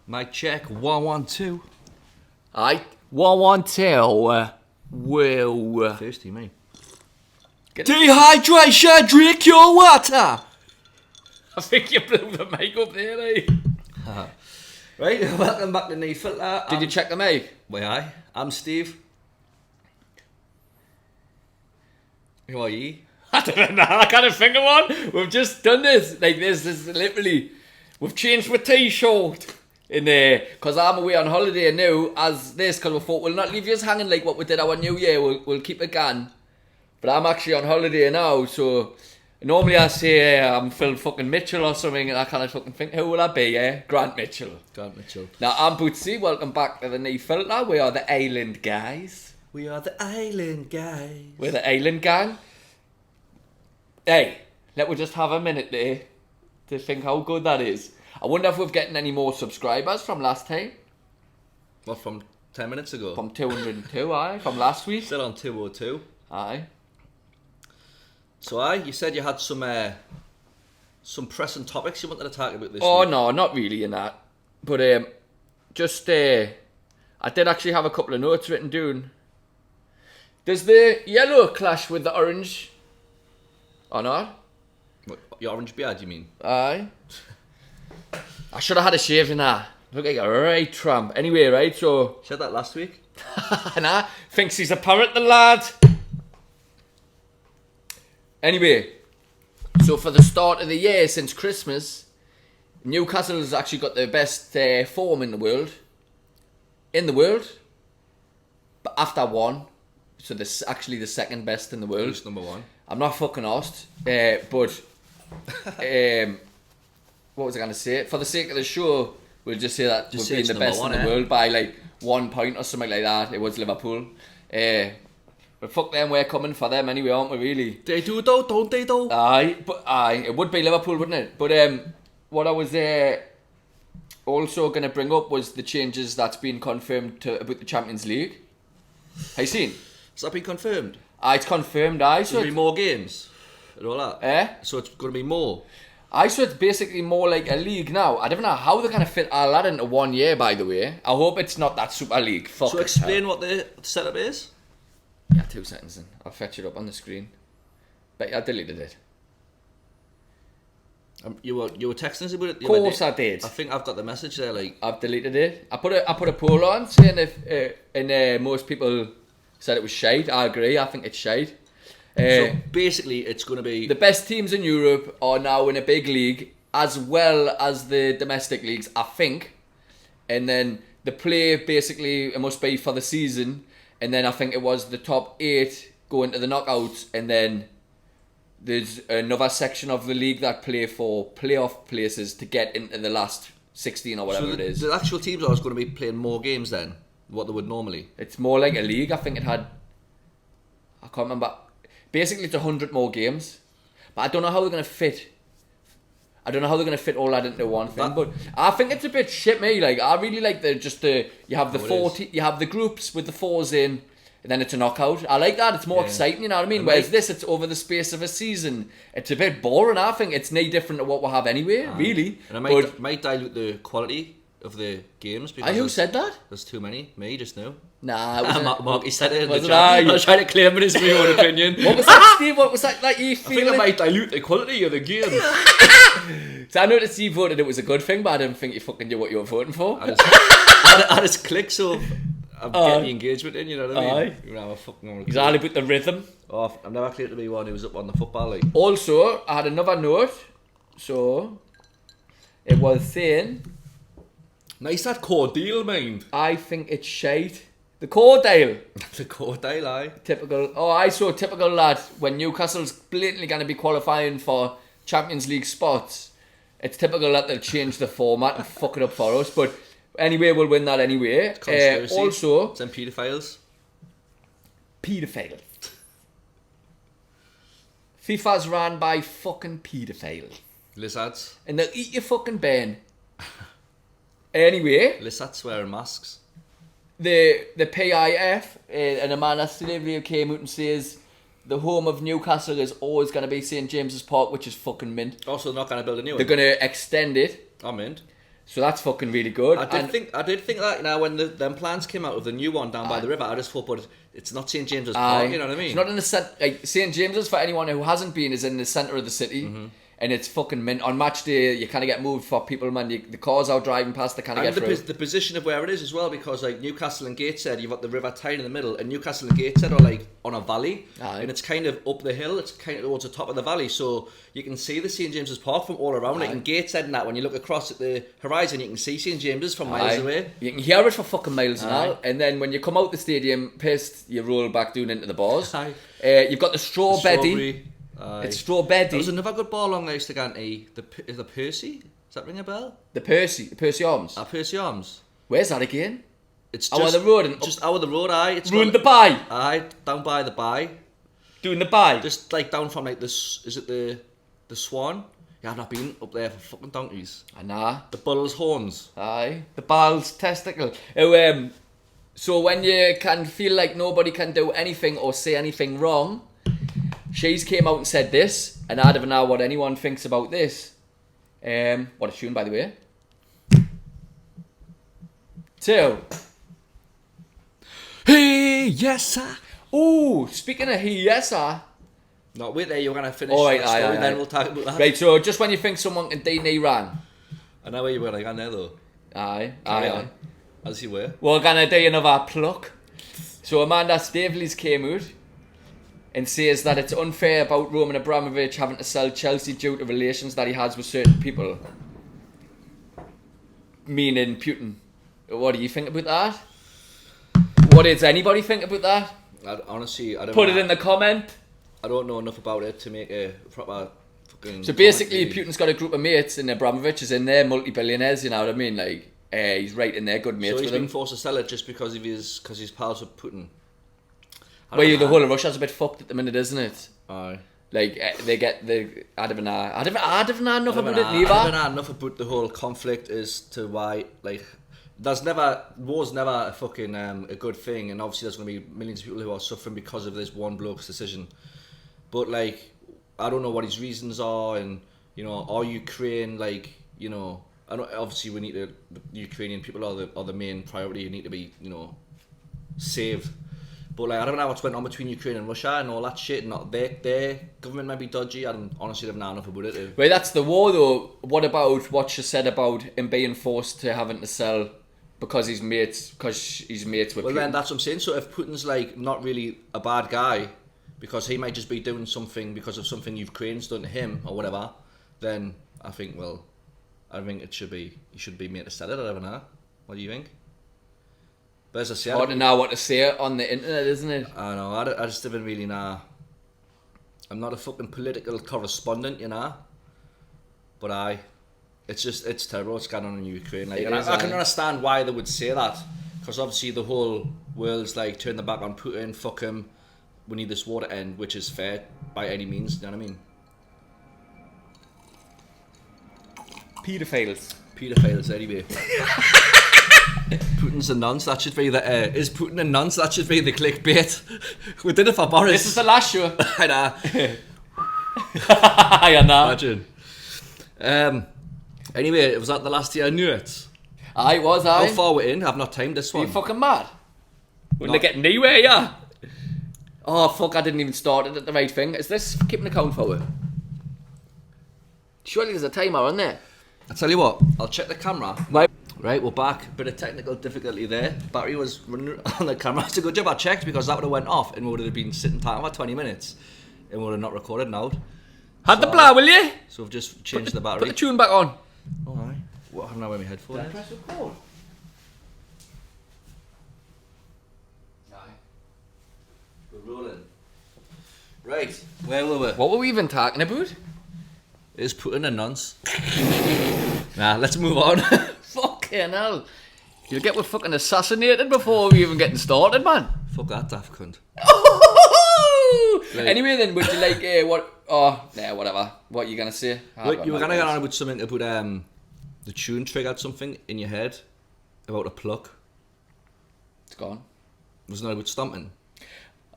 Mic check, 112. Aye, 112. Whoa. Thirsty, mate. Dehydration, drink your water. I think you blew the mic up there, eh? Right, welcome back to Filta. Did you check the mic? Aye. I'm Steve. Who are you? I don't know, I can't think of one. We've just done this. Like this is literally, we've changed my t-shirt in there. Because I'm away on holiday now as this. Because we thought we'll not leave you hanging like what we did our New Year. We'll keep it going. But I'm actually on holiday now. So normally I say I'm Phil fucking Mitchell or something. And I kind of fucking think, who will I be? Grant Mitchell. Grant Mitchell. Now I'm Bootsy. Welcome back to the new Filta. We are the Island Guys. We are the Island Guys. We're the Island Gang. Hey, let me just have a minute there to think how good that is. I wonder if we've getting any more subscribers from last time. What, from 10 minutes ago? From 202, aye. From last week. Still on 202. Aye. So, you said you had some pressing topics you wanted to talk about this Oh, week. no, not really in that. But I did actually have a couple of notes written down. Does the yellow clash with the orange or not? What, your orange beard, you mean? Aye. I should have had a shave in that. Look like a right tramp. Anyway, right, so... You said that last week? Nah, thinks he's a parrot, the lad. Anyway, so for the start of the year since Christmas, Newcastle has actually got the best form in the world. But after one, so this actually the second best in the world. Who's number one? I'm not fucking asked, but what was I going to say? For the sake of the show, we'll just say that we've been the best in the world by like 1 point or something like that. It was Liverpool. But fuck them, we're coming for them anyway, aren't we, really? They do though, don't they though? Aye, it would be Liverpool, wouldn't it? But what I was also going to bring up was the changes that's been confirmed about the Champions League. Have you seen? Has that been confirmed? It's confirmed, aye. So there'll be more games and all that? So it's going to be more? So it's basically more like a league now. I don't know how they're going to fit all that into 1 year, by the way. I hope it's not that Super League. Fuck so explain what the setup is? Yeah, 2 seconds then. I'll fetch it up on the screen. But I deleted it. You were texting us about it the other day. Of course I did. I think I've got the message there. Like I've deleted it. I put a poll on saying if most people said it was shite. I agree. I think it's shite. So basically, it's going to be the best teams in Europe are now in a big league as well as the domestic leagues, I think. And then the play basically it must be for the season. And then I think it was the top 8 go into the knockouts, and then there's another section of the league that play for playoff places to get into the last 16 or whatever it is. The actual teams are going to be playing more games then, what they would normally. It's more like a league. I think it had, I can't remember. Basically, it's 100 more games, but I don't know how they're going to fit. I don't know how they're going to fit all that into one thing, but I think it's a bit shit, me. Like I really like you have the you have the groups with the 4s in, and then it's a knockout. I like that. It's more exciting, you know what I mean? Whereas this, it's over the space of a season. It's a bit boring. I think it's no different to what we have anyway, really. And it might dilute the quality of the games. Because who said that? There's too many. Me just now. Nah, it was Marky said it in the chat. I was trying to claim it as my own opinion. What was that, Steve? What was that like you feeling? I think it might dilute the quality of the game. So I noticed you voted it was a good thing, but I didn't think you fucking knew what you were voting for. I just clicked, so I'm getting the engagement in, you know what I mean? He's all about the rhythm. Oh, I'm never clear to be one who was up on the football league. Also, I had another note. So, it was saying... Nice that Cordeal, mind. I think it's shite. The Cordeal. The Cordeal, aye. Typical. Oh, I saw typical lad. When Newcastle's blatantly going to be qualifying for Champions League spots, it's typical that they'll change the format and fuck it up for us. But anyway, we'll win that anyway. Also... Some paedophiles. Paedophile. FIFA's ran by fucking paedophiles. Lizards. And they'll eat your fucking Ben. Anyway. Lizards wearing masks. The PIF and Amanda Sylvia came out and says the home of Newcastle is always going to be St James's Park, which is fucking mint. Also, they're not going to build a new one. They're going to extend it. I'm mint. So that's fucking really good. I did think that, you know, when them plans came out of the new one down by the river, I just thought, but it's not St James's Park, you know what I mean? It's not in the centre. Like, St James's, for anyone who hasn't been, is in the centre of the city. And it's fucking mint. On match day, you kind of get moved for people, man. The cars out driving past, they kind of get through. The position of where it is as well, because like Newcastle and Gateshead, you've got the River Tyne in the middle, and Newcastle and Gateshead are like on a valley, and it's kind of up the hill. It's kind of towards the top of the valley, so you can see the St James's Park from all around. Like in Gateshead and that, when you look across at the horizon, you can see St James's from miles away. You can hear it for fucking miles and all. And then when you come out the stadium, pissed, you roll back down into the bars. You've got the strawberry. It's strawberry. There was another good ball along I used to go into. The Percy? Does that ring a bell? The Percy Arms. Percy Arms. Where's that again? It's just the road and just out of the road. It's round the bay. Down by the bay. Doing the bay. Just like down from like this. Is it the Swan? Yeah, I've not been up there for fucking donkeys. Nah. The bull's horns. The bull's testicle. So when you can feel like nobody can do anything or say anything wrong, she's came out and said this, and I don't know what anyone thinks about this. What a tune, by the way. 2. Hey, yes, sir. Ooh, speaking of he, yes, sir. No, wait there, you're going to finish right, the story, then we'll talk about that. Right, so just when you think someone can deny Iran. I know where you were like, I know though. Aye. As you were. We're going to do another pluck. So Amanda Staveley's came out and says that it's unfair about Roman Abramovich having to sell Chelsea due to relations that he has with certain people. Meaning Putin. What do you think about that? What does anybody think about that? Honestly, I don't Put it in the comment. I don't know enough about it to make a proper fucking... So basically, Putin's got a group of mates and Abramovich is in there, multi-billionaires, you know what I mean? Like, he's right in there, good mates with him. So he's been forced to sell it just because he's pals with Putin. Well, the whole of Russia's a bit fucked at the minute, isn't it? Aye. Like, they get the... I don't know enough about it neither. I don't know enough about the whole conflict as to why, like... war's never a fucking a good thing, and obviously there's going to be millions of people who are suffering because of this one bloke's decision. But like, I don't know what his reasons are, and you know, are Ukraine like, you know, I know obviously we need the Ukrainian people are the main priority. You need to be, you know, saved. But like, I don't know what's went on between Ukraine and Russia and all that shit. And their government might be dodgy. I honestly don't know enough about it. Well, that's the war though. What about what she said about him being forced to having to sell because he's mates with Putin? Well, then that's what I'm saying. So if Putin's like not really a bad guy, because he might just be doing something because of something Ukraine's done to him or whatever, then I think he should be made to sell it. I don't know. What do you think? But as I say, hard to know what to say on the internet, isn't it? I know. I just didn't really know. I'm not a fucking political correspondent, you know. But it's terrible what's going on in Ukraine. Like, I can understand why they would say that, because obviously the whole world's like turn their back on Putin. Fuck him. We need this war to end, which is fair by any means. You know what I mean? Pedophiles, anyway. Putin's a nonce. That should be the. Is Putin a nonce? That should be the clickbait. We did it for Boris. This is the last show. I know. I know. Imagine. Anyway, was that the last year I knew it? I was. How far we're in? I've not timed this one. Are you fucking mad? Wouldn't they get anywhere, yeah? Oh fuck! I didn't even start it at the right thing. Is this keeping account for it? Surely there's a timer on there. I'll tell you what. I'll check the camera. Right, we're back. Bit of technical difficulty there. Battery was running on the camera. It's a good job I checked, because that would have went off and we would have been sitting talking for 20 minutes and we would have not recorded now. Have the blur, will you? So we've just changed the battery. Put the tune back on. Alright. What happened now with my headphones? Did I press record? We're rolling. Right, where were we? What were we even talking about? Is Putin a nonce? Nah, let's move on. Fucking hell. You'll get with fucking assassinated before we even getting started, man. Fuck that daft cunt. Right. Anyway then, would you like, what, whatever. What are you going to say? Wait, you were going to get on about something about, the tune triggered something in your head about a pluck. It's gone. Wasn't it about stomping?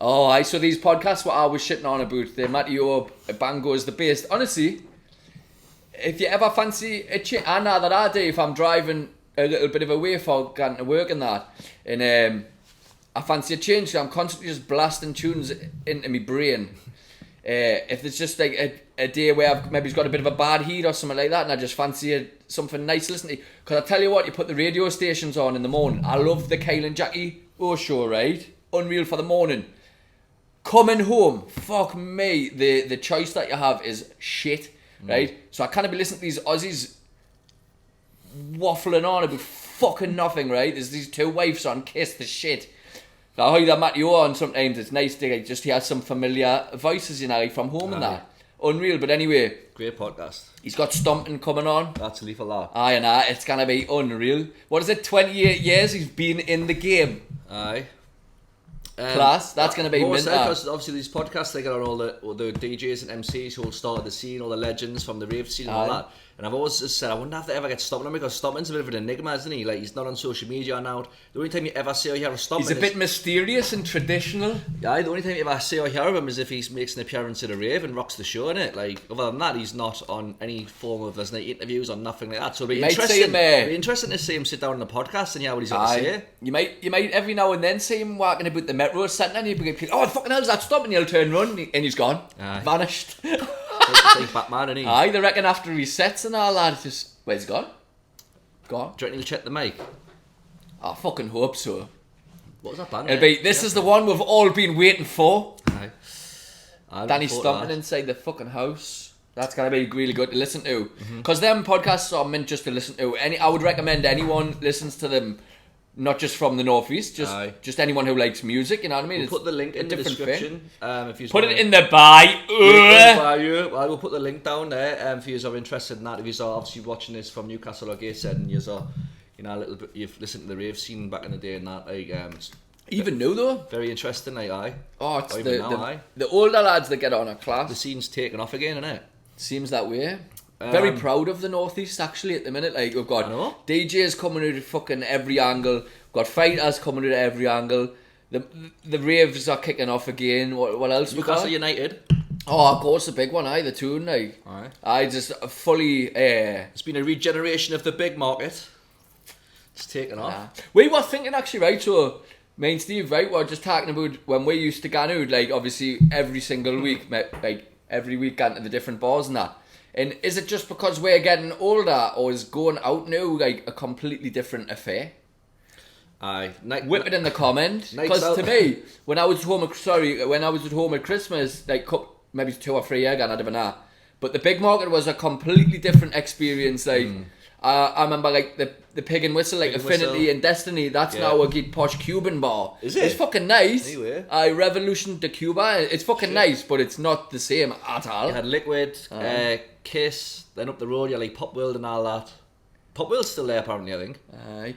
Oh, so these podcasts what I was shitting on about, the Mateo Bango is the best. Honestly, if you ever fancy a change, I know that I do if I'm driving a little bit of a way for going to work and that, and I fancy a change, so I'm constantly just blasting tunes into my brain. If it's just like a day where I've maybe got a bit of a bad heat or something like that, and I just fancy something nice to listen to. Because I tell you what, you put the radio stations on in the morning. I love the Kyle and Jackie O show, right? Unreal for the morning. Coming home, fuck me, the choice that you have is shit, right? So I can't be listening to these Aussies waffling on about fucking nothing, right? There's these two wives on Kiss the shit. I hear that Matthew on sometimes. It's nice to just hear some familiar voices, you know, like from home and that. Unreal, but anyway. Great podcast. He's got Stomping coming on. That's a leaf of that. Aye, and it's going to be unreal. What is it, 28 years he's been in the game? Aye. Class, that's going to be mint. Because obviously these podcasts, they get on all the DJs and MCs who all started the scene, all the legends from the rave scene and all that. And I've always just said, I wonder if they ever get Stomping because Stomping's a bit of an enigma, isn't he? Like, he's not on social media now. The only time you ever see or hear of Stomping he's a bit mysterious and traditional. Yeah, the only time you ever see or hear of him is if he makes an appearance at a rave and rocks the show in it. Like, other than that, he's not on any form of, there's no interviews or nothing like that. So it'll be interesting to see him sit down on the podcast and hear what he's got to say. You might every now and then see him walking about the metro sitting and you'll be like, oh, fucking hell's that Stomping? He'll turn run and he's gone. Vanished. Like Batman, isn't he? Aye, they reckon after he resets and all that, it's just, where's he gone? Gone. Do you reckon he'll check the mic? I fucking hope so. What was that band? It'll be, this is the one we've all been waiting for. Aye. Danny Stomping inside the fucking house. That's going to be really good to listen to. Because them podcasts are meant just to listen to. I would recommend anyone listens to them, not just from the Northeast, just anyone who likes music, you know what I mean? We'll put the link in the description. If you put it in the bio. I will put the link down there if you are interested in that. If you are obviously watching this from Newcastle or Gateshead and you are, you know, a little bit, you've listened to the rave scene back in the day and that, like, even new though. Very interesting, like, aye. Oh, it's the older lads that get on a class. The scene's taking off again, isn't it? Seems that way. Very proud of the Northeast actually at the minute. Like, we've got DJs coming out of fucking every angle. We've got fighters coming out of every angle. The raves are kicking off again. What else we got? Newcastle United. Oh, of course, the big one, the tune, like. I just fully. It's been a regeneration of the big market. It's taken off. We were thinking actually, right? So, me and Steve, right, we were just talking about when we used to go out, like, obviously every single week, like every week, going to the different bars and that. And is it just because we're getting older, or is going out now like a completely different affair? Aye. Whip it in the comment. Because to me, when I was at home at Christmas, like maybe 2 or 3 years ago, I don't know. But the big market was a completely different experience. Like I remember like the Pig and Whistle, like Affinity and Destiny. That's now a good posh Cuban bar. Is it? It's fucking nice. Anyway. Revolution de Cuba. It's fucking nice, but it's not the same at all. You had Liquid, Kiss, then up the road you had like Pop World and all that. Pop World's still there apparently, I think.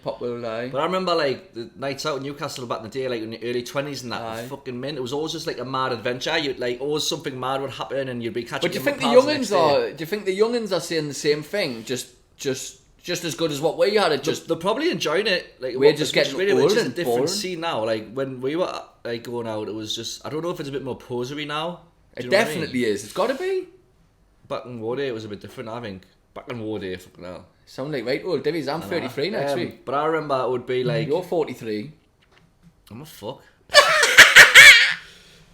Pop World, But I remember like the nights out in Newcastle back in the day, like in the early 20s and that, was fucking mint. It was always just like a mad adventure. You'd like always something mad would happen and you'd be catching. But do you think the youngins are saying the same thing? Just as good as what we had. They're probably enjoying it. Like, we're just getting old and a different scene now. Like when we were like going out, it was just, I don't know if it's a bit more posery now. It definitely is. It's got to be. Back in war day, it was a bit different, I think. Back in war day, fucking hell. Sound like right old Divies. I'm 33 next week. But I remember it would be like... You're 43. I'm a fuck.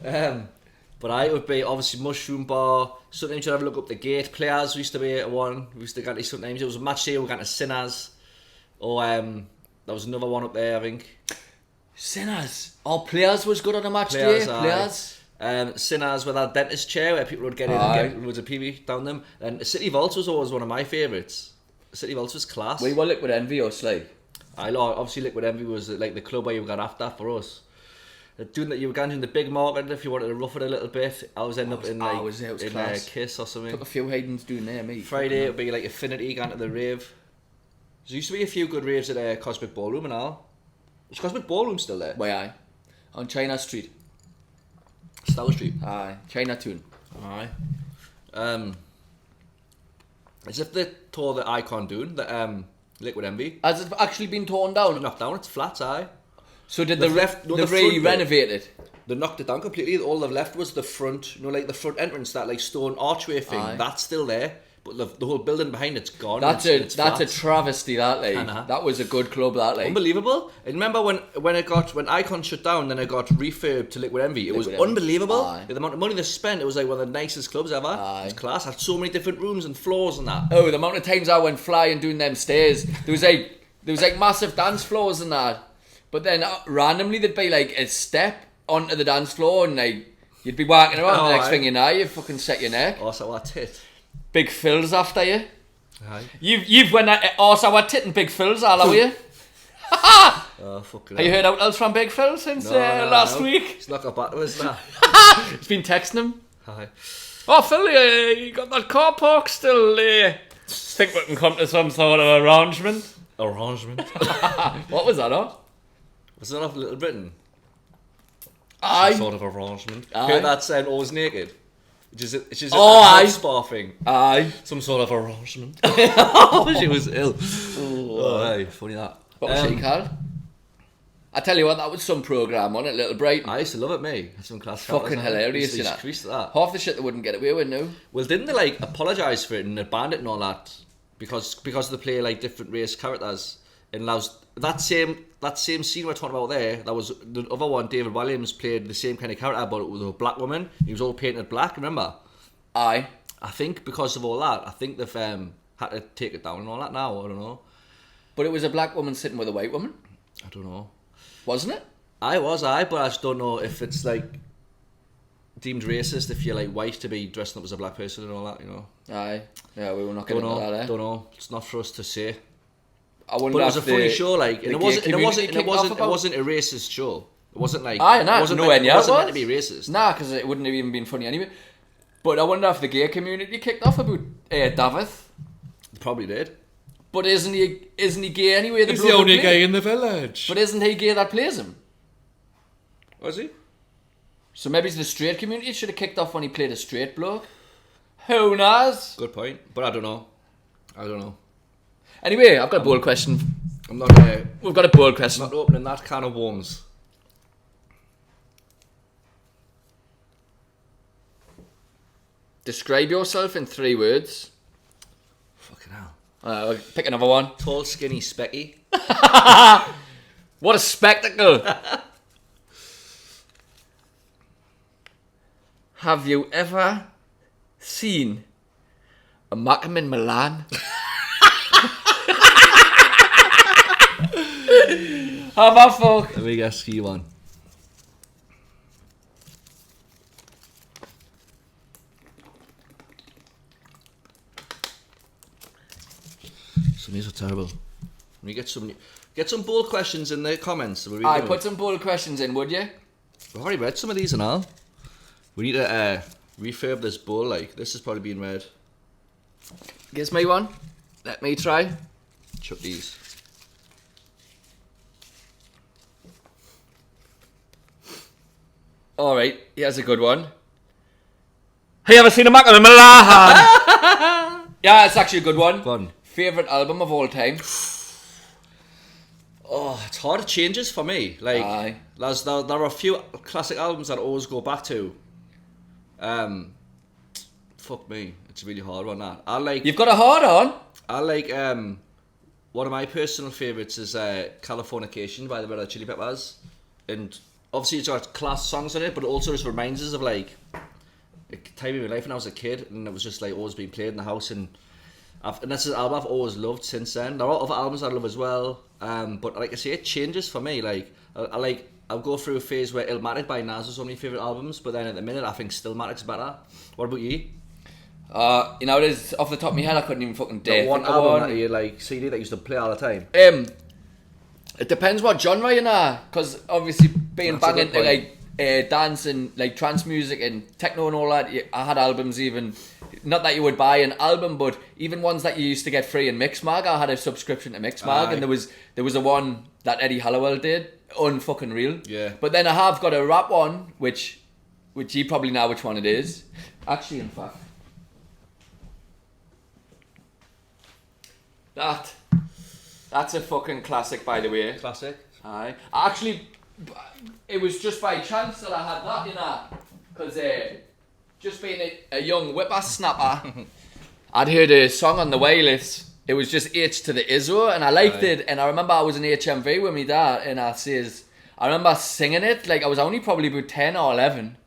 But it would be obviously Mushroom Bar. Sometimes you'd have a look up the Gate. Players used to be at one. We used to go to sometimes. It was a match day, we were going to Sinners. Or there was another one up there, I think. Sinners? Oh, Players was good on a match day. Players. Sinners with our dentist chair where people would get in and get loads of PV down them. And City Vaults was always one of my favourites. City Vaults was class. We were Liquid Envy or Slade? Obviously Liquid Envy was like the club where you got after for us. Doing that, you were going in the big market if you wanted to rough it a little bit. I was ending up in Kiss or something. Took a few Haydens doing there, mate. Friday it would be like Affinity going to the rave. There used to be a few good raves at Cosmic Ballroom and all. Is Cosmic Ballroom still there? Why on China Street. Stour Street. Chinatown. As if they tore the Icon down, the Liquid Envy. Has it actually been torn down? It's knocked down, it's flat, So did they re-renovate it? They knocked it down completely. All they've left was the front, like the front entrance, that like stone archway thing. That's still there. but the whole building behind it's gone. That's it's a flat. travesty. That like that was a good club. That like Unbelievable. And remember when Icon shut down, then it got refurbed to Liquid Envy. It was Liquid Envy. unbelievable. Aye. The amount of money they spent, it was like one of the nicest clubs ever. Aye. It was class. Had so many different rooms and floors and that. Oh, the amount of times I went flying doing them stairs. There was like massive dance floors and that. But then randomly there'd be like a step onto the dance floor and like you'd be walking around. The next thing you know, you fucking set your neck. Oh, so that's it. Big Phil's after you. Aye. You've went at also a tit and Big Phil's all are you? Oh, fucking Have you heard out else from Big Phil since last week? He's not got back to us now. He's been texting him. Aye. Oh Phil, you got that car park still? Think we can come to some sort of arrangement. What was that, huh? Was that off Little Britain? Aye. Some sort of arrangement. Aye. Heard that saying always naked. Which is a aye. spa thing. Aye. Some sort of arrangement. Oh, she was ill. Oh, aye, funny that. What was she called? I tell you what, that was some programme, wasn't it? Little Brighton. I used to love it, mate. That's some class. Fucking hilarious, you know. That. Half the shit they wouldn't get away with now. Well, didn't they like apologise for it and they banned it and all that because they play like different race characters and allows that same scene we're talking about there. That was the other one. David Williams played the same kind of character, but it was a black woman. He was all painted black. Remember? Aye. I think because of all that, I think they've had to take it down and all that now. I don't know. But it was a black woman sitting with a white woman. I don't know. Wasn't it? But I just don't know if it's like deemed racist if you're like white to be dressing up as a black person and all that, you know. Aye. Yeah, we were not getting into that, eh? Don't know. It's not for us to say. I wonder but it was a funny show, like, and it wasn't a racist show. It wasn't like it wasn't meant to be racist. Nah, because it wouldn't have even been funny anyway. But I wonder if the gay community kicked off about David. Probably did. But isn't he gay anyway? He's the only guy in the village. But isn't he gay that plays him? Was he? So maybe the straight community should have kicked off when he played a straight bloke. Who knows? Good point. But I don't know. Anyway, I've got a bold question. We've got a bold question. I'm not opening that can of worms. Describe yourself in 3 words. Fucking hell. Pick another one. Tall, skinny, specky. What a spectacle. Have you ever seen a Macam in Milan? How about fuck? Let me ask you one. Some of these are terrible. Let me get some bold questions in the comments. I put some bold questions in, would you? We've already read some of these and all. We need to refurb this bowl. Like this is probably being read. Gives me one. Let me try. Chuck these. Alright, here's a good one. Have you ever seen a Macam in Milan? Yeah, it's actually a good one. Go on. Favourite album of all time? Oh, it's hard. It changes for me. Like, Aye. there are a few classic albums that I always go back to. Fuck me, it's a really hard one. That You've got a hard on. I like one of my personal favourites is Californication by the Red Hot Chili Peppers, and obviously it's got class songs on it, but it also just reminds us of like a time in my life when I was a kid, and it was just like always being played in the house, and that's an album I've always loved since then. There are other albums I love as well, but like I say, it changes for me. Like I'll go through a phase where Illmatic by Nas was one of my favourite albums, but then at the minute I think Stillmatic's better. What about you? You know, there's off the top of my head, I couldn't even fucking dare. One album that you like CD that you used to play all the time. It depends what genre you're in, because obviously being That's a banging good to like dance and like trance music and techno and all that, I had albums even. Not that you would buy an album, but even ones that you used to get free in Mixmag. I had a subscription to Mixmag, and there was a one that Eddie Halliwell did, unfucking real. Yeah. But then I have got a rap one, which you probably know which one it is. Actually, in fact, that's a fucking classic, by the way. Classic. Aye. Actually, it was just by chance that I had that, you know, because just being a young whippersnapper, I'd heard a song on the wireless. It was just H to the Izzo, and I liked it. And I remember I was in HMV with my dad, and I remember singing it. Like, I was only probably about 10 or 11.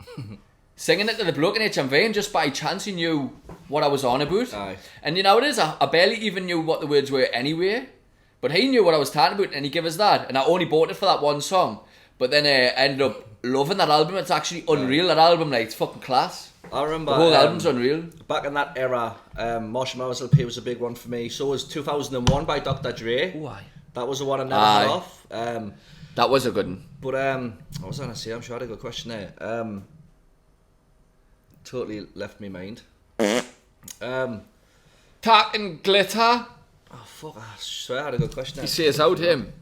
Singing it to the bloke in HMV, and just by chance he knew what I was on about. Aye. And you know what it is? I barely even knew what the words were anyway. But he knew what I was talking about, and he gave us that. And I only bought it for that one song. But then I ended up loving that album. It's actually unreal, that album. Like, it's fucking class. I remember The whole album's unreal. back in that era. Marshmallows LP was a big one for me. So was 2001 by Dr. Dre. Why? That was the one I never had off. That was a good one. But what was I gonna say? I'm sure I had a good question there. Totally left me mind. Tack and glitter. Oh fuck! I swear I had a good question there. He says out him.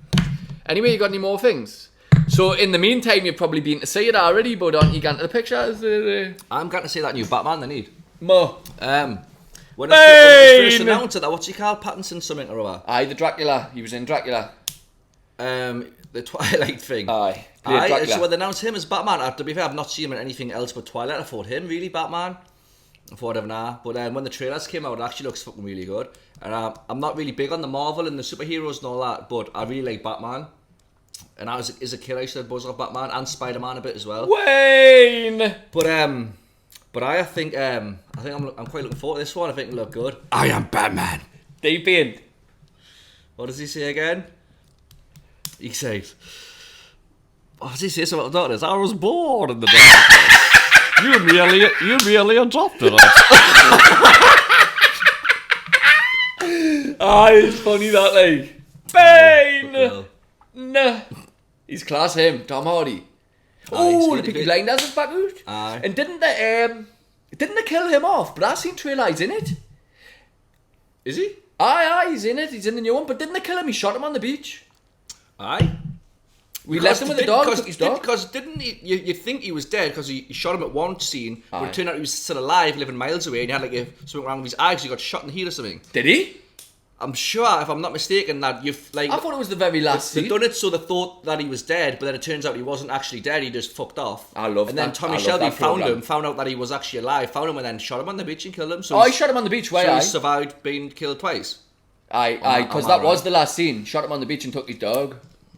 Anyway, you got any more things? So in the meantime, you've probably been to see it already, but aren't you going to the pictures? I'm going to see that new Batman they need. Mo. When it was first announced that, what's he called? Pattinson something or other. Aye, the Dracula. He was in Dracula. The Twilight thing. Aye. So when they announced him as Batman, to be fair, I've not seen him in anything else but Twilight. I thought him really Batman. I thought nah. But when the trailers came out, it actually looks fucking really good. And I'm not really big on the Marvel and the superheroes and all that, but I really like Batman. And as a kid, I used to buzz off Batman and Spider-Man a bit as well. Wayne. But I think I'm quite looking forward to this one. I think it'll look good. I am Batman. Deep in. What does he say again? He says, what does he say about the daughters? I was born in the darkness. you merely adopted us. It's funny that, like. Bane! Nah. He's class, him. Tom Hardy. Oh, the Peaky Blinders is back out. Aye. And didn't they kill him off? But I seen trailers in it. Is he? Aye, he's in it. He's in the new one. But didn't they kill him? He shot him on the beach. Aye. We left him with the dog. Took his dog. Because didn't he? You think he was dead because he shot him at one scene, but Aye. it turned out he was still alive, living miles away, and he had like something wrong with his eyes. He got shot in the head or something. Did he? I'm sure, if I'm not mistaken, that you've like. I thought it was the very last scene. They done it so they thought that he was dead, but then it turns out he wasn't actually dead. He just fucked off. I love and that. then Tommy I love Shelby that program. found out that he was actually alive, found him, and then shot him on the beach and killed him. So he shot him on the beach. Why? So he survived being killed twice. Aye, because that was the last scene. Shot him on the beach and took his dog.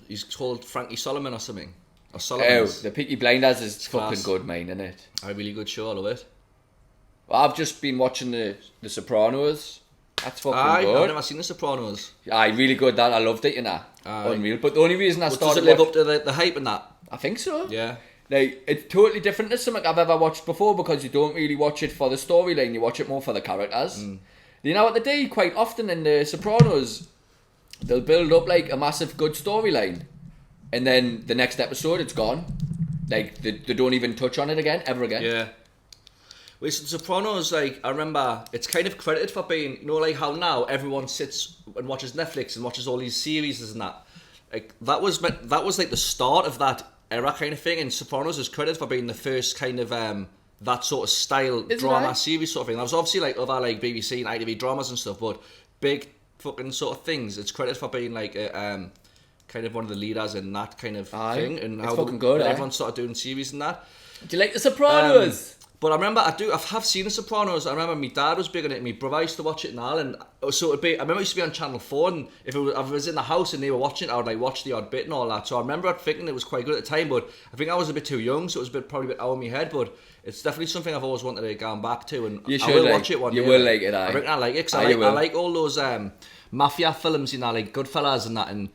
He's called Frankie Solomon or something. Or Oh, Solomons. the Peaky Blinders is class. fucking good, man, isn't it? A really good show, I love it. Well, I've just been watching the Sopranos. That's fucking I've good. never seen The Sopranos. Aye, really good. That I loved it, you know. Unreal. But the only reason I Does started it live up to the hype and that? I think so. Yeah. Like, it's totally different to something I've ever watched before because you don't really watch it for the storyline. You watch it more for the characters. You know what they do quite often in the Sopranos? They'll build up like a massive good storyline, and then the next episode it's gone. Like they don't even touch on it ever again. Yeah. Wait, so The Sopranos, like, I remember it's kind of credited for being, you know, like how now everyone sits and watches Netflix and watches all these series and that. Like that was like the start of that era kind of thing, and Sopranos is credited for being the first kind of that sort of style drama series sort of thing. There was obviously like other like BBC and ITV dramas and stuff, but big fucking sort of things. It's credited for being like kind of one of the leaders in that kind of thing, and it's how fucking good. Everyone started doing series and that. Do you like The Sopranos? But I remember I have seen The Sopranos. I remember my dad was big on it, and my brother used to watch it and all, and so it'd be. I remember it used to be on Channel 4, and if I was in the house and they were watching it, I would like watch the odd bit and all that. So I remember thinking it was quite good at the time, but I think I was a bit too young, so it was probably a bit out of my head. But it's definitely something I've always wanted to go back to, and I will watch it one day. You will like it, I reckon I like it, because I like all those mafia films, you know, like Goodfellas and that, and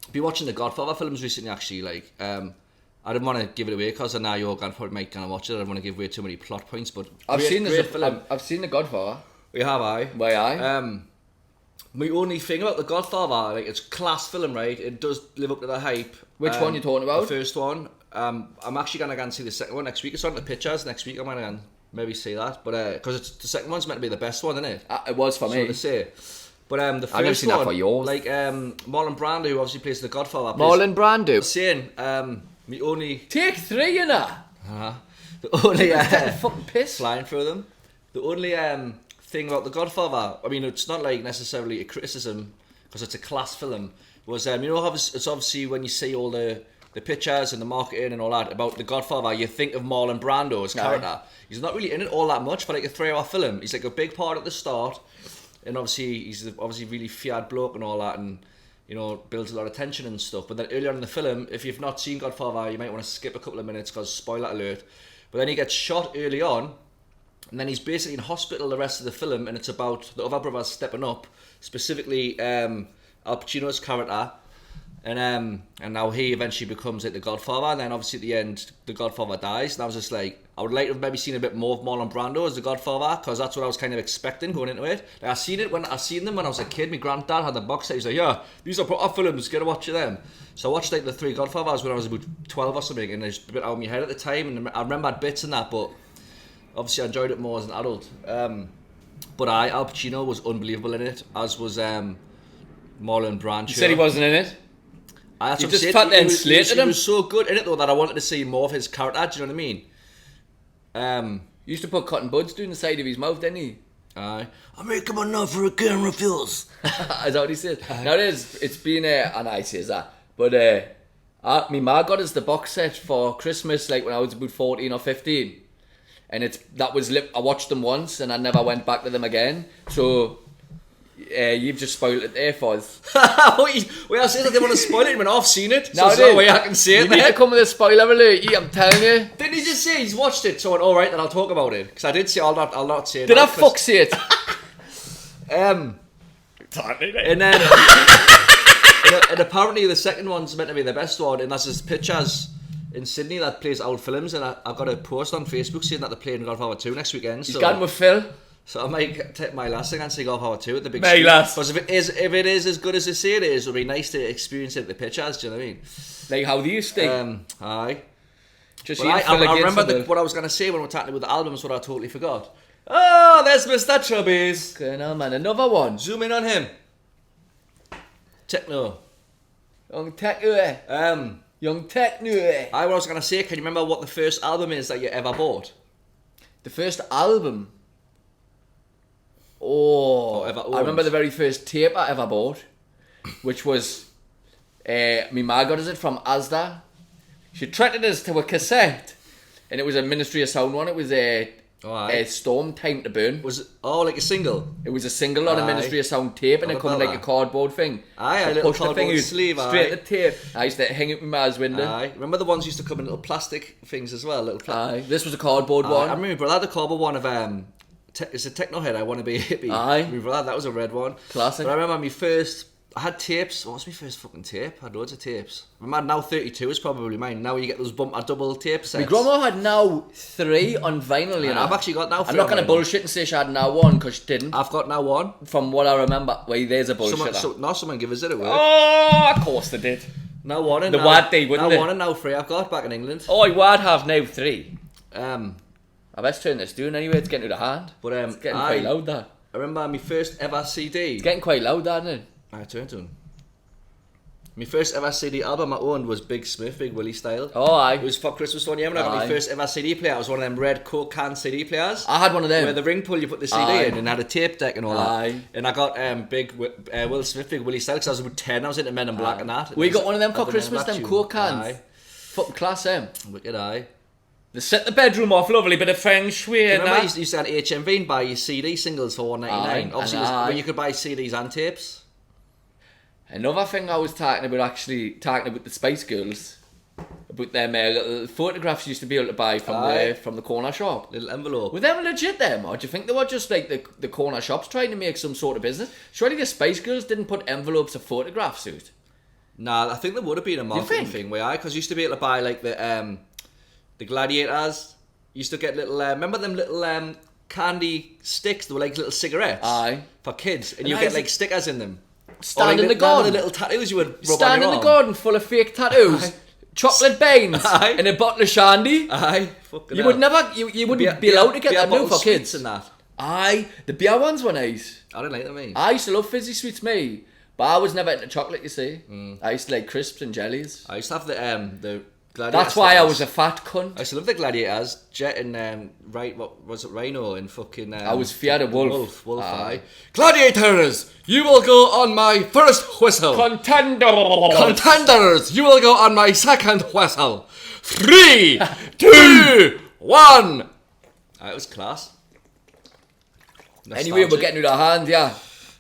I've been watching the Godfather films recently, actually, like, I didn't want to give it away because I know you're going to probably kind of watch it. I don't want to give away too many plot points, but I've seen the Godfather. We have, aye. Why, aye? My only thing about the Godfather, like, it's a class film, right? It does live up to the hype. Which one you talking about? The first one. I'm actually going to go and see the second one next week. It's on the pictures next week. I'm going to maybe see that, but because the second one's meant to be the best one, isn't it? It was for me. So they say. But the first I've never seen one, that for yours. like Marlon Brando, who obviously plays the Godfather. Marlon Brando. Saying, me only Take 3, you know. the only Fucking piss. flying through them. The only thing about the Godfather, I mean, it's not like necessarily a criticism because it's a class film. Was you know how it's obviously when you see all the the pictures and the marketing and all that about the Godfather, you think of Marlon Brando's character. He's not really in it all that much for like a 3-hour film. He's like a big part at the start, and obviously he's obviously really fiat bloke and all that, and you know, builds a lot of tension and stuff. But then earlier on in the film, if you've not seen Godfather, you might want to skip a couple of minutes because spoiler alert. But then he gets shot early on, and then he's basically in hospital the rest of the film, and it's about the other brothers stepping up, specifically Al Pacino's character, and now he eventually becomes like the Godfather, and then obviously at the end, the Godfather dies, and I was just like, I would like to have maybe seen a bit more of Marlon Brando as the Godfather, because that's what I was kind of expecting going into it. Like, I seen them when I was a kid. My granddad had the box set. He's like, yeah, these are proper films, get to watch them. So I watched like the 3 Godfathers when I was about 12 or something, and it's a bit out of my head at the time, and I remember bits in that, but obviously I enjoyed it more as an adult. But Al Pacino was unbelievable in it, as was Marlon Brando. You said he wasn't in it? You just fat and slated him. He was so good in it though that I wanted to see more of his character. Do you know what I mean? He used to put cotton buds down the side of his mouth, didn't he? Aye. I make him enough for a camera feels. Is that what he said? No, it is. It's been and I says that. But my ma got us the box set for Christmas, like when I was about 14 or 15, and I watched them once and I never went back to them again. So. You've just spoiled it there for us. Well, I said I didn't want to spoil it when I've seen it. So there's no way I can say it. You need to come with a spoiler alert, I'm telling you. Didn't he just say he's watched it? So I went, alright, then I'll talk about it. Because I did say I'll not say it. Did I fuck say it? And then and apparently the second one's meant to be the best one, and that's his Pictures in Sydney that plays old films, and I've got a post on Facebook saying that they're playing Godfather 2 next weekend. He's gone with Phil. So I might take my last thing and say Godfather 2 at the big screen. Because if it is as good as they say it is, it'll be nice to experience it at the Pictures, do you know what I mean? Like how they used to. Aye. Just I remember what I was going to say when we were talking about the albums, what I totally forgot. Oh, there's Mr. Chubbies. Good on, man. Another one. Zoom in on him. Techno. Young Techno. Young Techno. What I was going to say, can you remember what the first album is that you ever bought? The first album? I remember the very first tape I ever bought, which was my ma got us it from Asda. She treated us to a cassette, and it was a Ministry of Sound one. It was a Storm Time to Burn. Was it like a single? It was a single on a Ministry of Sound tape, and it come like a cardboard thing. A little cardboard sleeve. Straight the tape. I used to hang it in my ma's window. Remember the ones used to come in little plastic things as well. This was a cardboard one. I remember my brother had a cardboard one of it's a Techno Head, I Want to Be a Hippie. My brother, that was a red one. Classic. But I remember I had tapes. What was my first fucking tape? I had loads of tapes. I remember Now 32 is probably mine. Now you get those double tape sets. My grandma had Now 3 on vinyl, you know. I've actually got Now 3. I'm not going to bullshit and say she had Now 1 because she didn't. I've got Now 1. From what I remember. Wait, there's a bullshit. Someone give us it at work. Oh, of course they did. Now 1 and the Now 3, wouldn't Now 1 and Now 3 I've got back in England. Oh, I would have Now 3. I best turn this down anyway, it's getting out of hand. But it's getting quite loud, that. I remember my first ever CD. It's getting quite loud, that, isn't it? I turned to him. My first ever CD album I owned was Big Smith, Big Willie style. Oh, aye. It was for Christmas one year when I got my first ever CD player. It was one of them red Coke can CD players. I had one of them. Where the ring pull, you put the CD in and had a tape deck and all that. And I got Big Will Smith, Big Willie style because I was about 10. I was into Men in Black and that. We got one of them for Christmas, them Coke cans. Fucking class, Wicked, aye. They set the bedroom off, lovely bit of feng shui. Remember you used to have HMV and buy your CD singles for $1.99. Obviously, where you could buy CDs and tapes. Another thing I was talking about the Spice Girls, about them little photographs you used to be able to buy from the corner shop. Little envelope. Were them legit them, or do you think they were just like the corner shops trying to make some sort of business? Surely the Spice Girls didn't put envelopes of photographs out. Nah, I think there would have been a marketing thing because you used to be able to buy like the Gladiators. You used to get little remember them little candy sticks? They were like little cigarettes for kids, and you get like stickers in them. Stand in the garden. The little tattoos you would rub Stand in the garden full of fake tattoos. Chocolate beans and a bottle of shandy. You would never, you wouldn't be allowed to get that new for kids. And that. The beer ones were nice. I didn't like them, mate. I used to love fizzy sweets, but I was never into chocolate, you see. I used to like crisps and jellies. I used to have the Gladiator That's why I stickers. was a fat cunt. I used to love the Gladiators. Jet and what was it? Rhino and fucking. I was feared of Wolf. Wolf. Aye. Gladiators, you will go on my first whistle. Contenders, you will go on my second whistle. 3, 2, 1. It was class. Anyway, we're getting out of hand, yeah.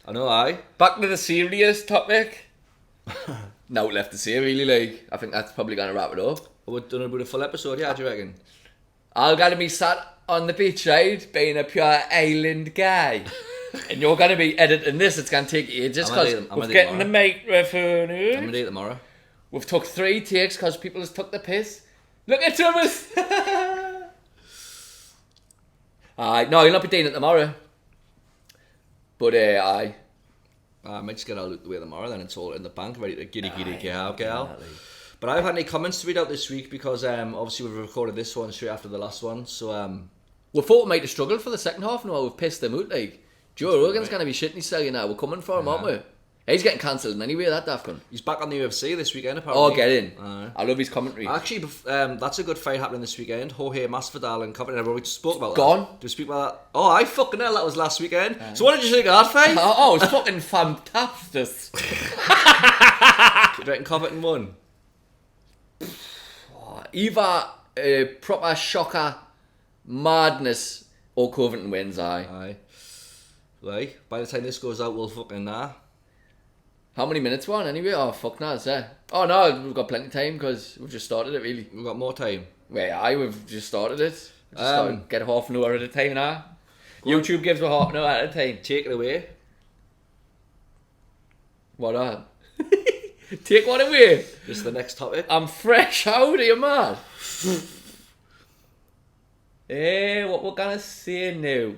I know, aye. Back to the serious topic. Now left to say, really, like, I think that's probably going to wrap it up. We're done about a full episode, yeah, do you reckon? I'm going to be sat on the beach, right, being a pure island guy. And you're going to be editing this, it's going to take ages because we're getting the microphone I'm out. gonna do it tomorrow. We've took 3 takes because people just took the piss. Look at Thomas! Aye, no, you'll not be doing it tomorrow. But, aye. I might just get out of the way tomorrow, then it's all in the bank, ready to get out. But I've had any comments to read out this week because obviously we've recorded this one straight after the last one, so we thought we might have struggled for the second half, no, we've pissed them out, like. Joe Rogan's going to be shitting himself, you know, we're coming for him, aren't we? He's getting cancelled anyway, that daft cunt. he's back on the UFC this weekend, apparently. Oh, get in. I love his commentary. Actually, that's a good fight happening this weekend. Jorge Masvidal and Covington. We spoke about that. Gone. Did we speak about that? Oh, I fucking hell, that was last weekend. So what did you think of that fight? Oh, it's fucking fantastic. Do you reckon Covington won? Either proper shocker, madness, or Covington wins, aye. Aye. Right, by the time this goes out, we'll fucking How many minutes we're on anyway? Oh, fuck no, it's Oh no, we've got plenty of time because we've just started it, really. We've got more time. Wait, we've just started it. Get half an hour at a time now. YouTube gives me half an hour at a time. Take it away. What up? Take what away? This is the next topic. I'm fresh out, are you mad? What we're gonna say now?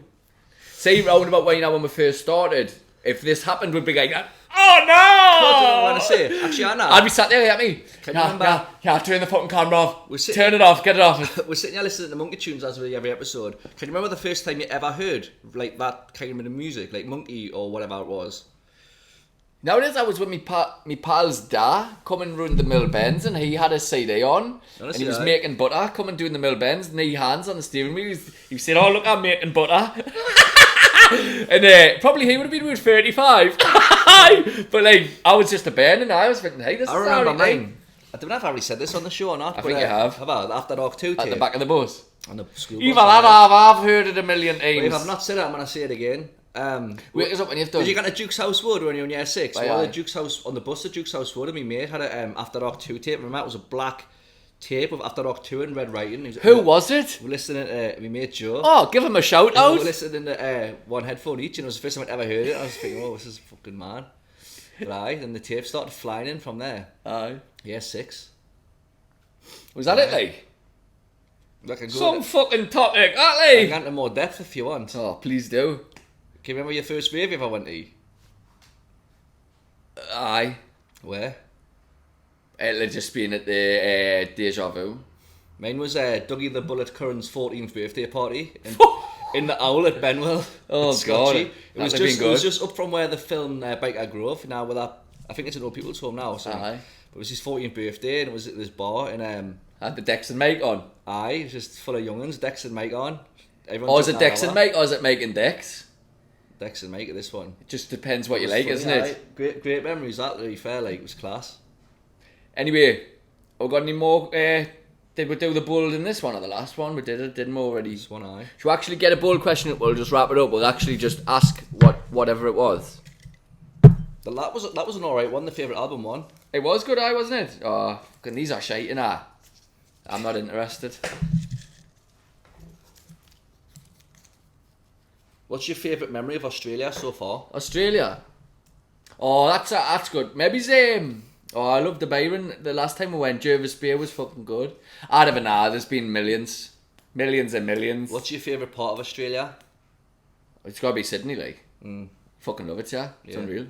Say round about when we first started, if this happened, we'd be like, oh no! I want to say. Actually, I know. I'd be sat there, at me. Can you remember? Turn the fucking camera off. We're sitting- Turn it off, get it off. We're sitting here listening to Monkey Tunes as with every episode. Can you remember the first time you ever heard like that kind of music, like Monkey or whatever it was? Nowadays, I was with me pal's dad coming round the mill bends, and he had a CD on, and he was making butter, coming doing the mill bends, and he hands on the steering wheel. He said, "Oh look, I'm making butter." And probably he would have been about 35. But like, I was just a band, and I was thinking, hey, this is remember alright, mine. I don't know if I've already said this on the show or not. I think you have. Have I? After Dark 2 tape. At the back of the bus. On the school Even bus. I've heard it a million But times. if I've not said it, I'm going to say it again. Wake us up when you've done. Did you get to Duke's House Wood when you were in year 6? Aye, Well, aye. the Duke's House, on the bus to Duke's House Wood, and my mate had a After Dark 2 tape. Remember, it was a black tape of After Dark 2 in red writing. Who was it? We're listening to my mate Joe. Oh, give him a shout We out. were listening to one headphone each, and it was the first time I'd ever heard it. I was thinking, oh, this is fucking mad. But aye, then the tape started flying in from there. Aye. Year 6. Was that it, like? Like a Some fucking topic, I aren't can go into more depth if you want. Oh, please do. Can you remember your first rave you ever went to? Aye. Where? It'll just been at the Deja Vu. Mine was Dougie the Bullet Curran's 14th birthday party in the Owl at Benwell. Oh, at Scotchy. God. It was just up from where the film Biker Grove. Now with that, I think it's an old people's home now. So Aye. It was his 14th birthday, and it was at this bar, and Had the Dex and Mike on. aye, it was just full of young'uns, Dex and Mike on. Everyone Or is took it that Dex and hour. Mike, or is it Mike and Dex? Dex and Mike at this one. It just depends what you was like, funny, isn't aye. it? Great memories, that, to be fair, like, it was class. Anyway, have we got any more? Did we do the bull in this one or the last one? We did it, didn't we already? This one, aye. Should we actually get a bull question? We'll just wrap it up. We'll actually just ask whatever it was. That was an alright one, the favourite album one. It was good, wasn't it? Oh, fucking these are shite, innit? I'm not interested. What's your favourite memory of Australia so far? Australia. Oh, that's good. Maybe oh, I love the Byron. The last time we went, Jervis Bay was fucking good. I don't know. There's been millions and millions. What's your favourite part of Australia? It's gotta be Sydney, like. Fucking love it, yeah. It's unreal.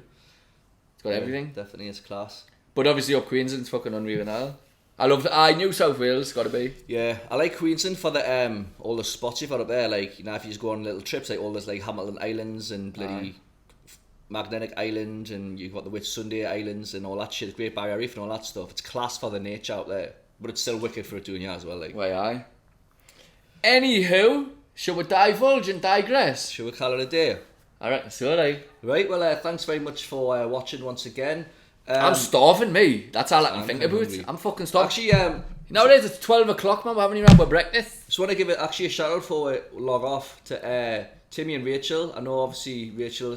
It's got everything. Definitely, it's class. But obviously up Queensland's fucking unreal now. I love New South Wales, gotta be. Yeah, I like Queensland for the all the spots you've got up there. Like, you know, if you just go on little trips, like all those like Hamilton Islands and bloody Magnetic Island, and you've got the Whitsunday Islands and all that shit. Great Barrier Reef and all that stuff. It's class for the nature out there. but it's still wicked for it doing yeah as well. Like, Why aye. Anywho, shall we divulge and digress? should we call it a day? I reckon so, right? Right. Well, thanks very much for watching once again. I'm starving, me. That's all I can think about. hungry. I'm fucking starving. Actually, Nowadays it's 12 o'clock, man. We haven't even had our breakfast. just want to give it actually a shout out for log off to Timmy and Rachel. I know obviously Rachel,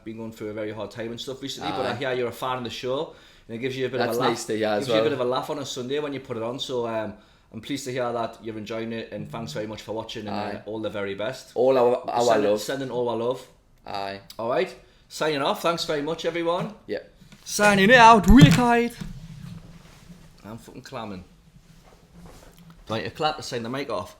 been going through a very hard time and stuff recently, but I hear you're a fan of the show, and it gives you a bit That's of a laugh. nice to hear as gives you a well. bit of a laugh on a Sunday when you put it on. So I'm pleased to hear that you're enjoying it, and thanks very much for watching, and all the very best. All our love. Sending all our love. Aye. All right, signing off. Thanks very much, everyone. Yeah. Signing out, wicked. I'm fucking clamming. Right, a clap to sign the mic off.